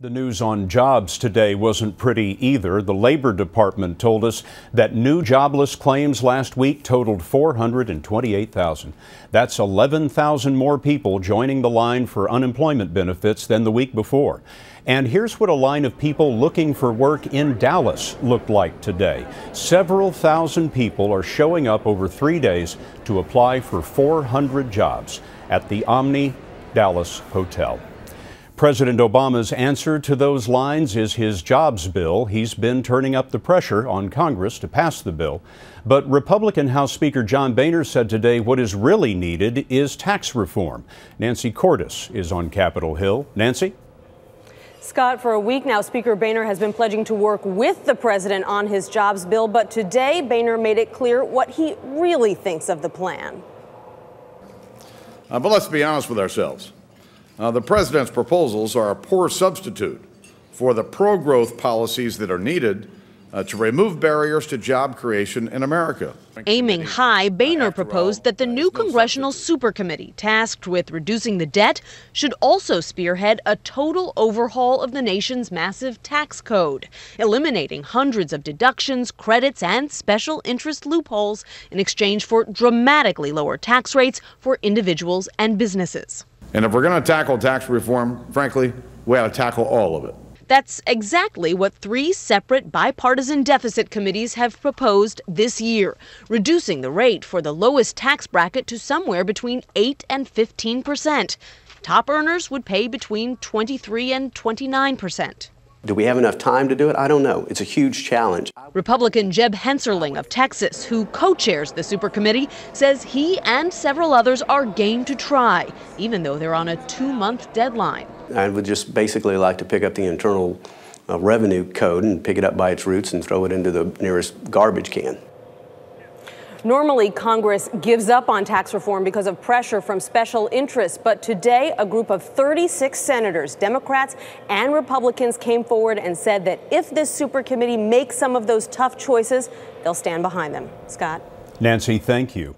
The news on jobs today wasn't pretty either. The Labor Department told us that new jobless claims last week totaled 428,000. That's 11,000 more people joining the line for unemployment benefits than the week before. And here's what a line of people looking for work in Dallas looked like today. Several thousand people are showing up over 3 days to apply for 400 jobs at the Omni Dallas Hotel. President Obama's answer to those lines is his jobs bill. He's been turning up the pressure on Congress to pass the bill. But Republican House Speaker John Boehner said today what is really needed is tax reform. Nancy Cordes is on Capitol Hill. Nancy? Scott, for a week now, Speaker Boehner has been pledging to work with the president on his jobs bill. But today, Boehner made it clear what he really thinks of the plan. But let's be honest with ourselves. The president's proposals are a poor substitute for the pro-growth policies that are needed to remove barriers to job creation in America. Aiming high, Boehner proposed that the new Congressional Supercommittee tasked with reducing the debt should also spearhead a total overhaul of the nation's massive tax code, eliminating hundreds of deductions, credits, and special interest loopholes in exchange for dramatically lower tax rates for individuals and businesses. And if we're going to tackle tax reform, frankly, we ought to tackle all of it. That's exactly what 3 separate bipartisan deficit committees have proposed this year, reducing the rate for the lowest tax bracket to somewhere between 8 and 15%. Top earners would pay between 23 and 29%. Do we have enough time to do it? I don't know. It's a huge challenge. Republican Jeb Hensarling of Texas, who co-chairs the supercommittee, says he and several others are game to try, even though they're on a 2-month deadline. I would just basically like to pick up the Internal Revenue Code and pick it up by its roots and throw it into the nearest garbage can. Normally, Congress gives up on tax reform because of pressure from special interests. But today, a group of 36 senators, Democrats and Republicans, came forward and said that if this supercommittee makes some of those tough choices, they'll stand behind them. Scott? Nancy, thank you.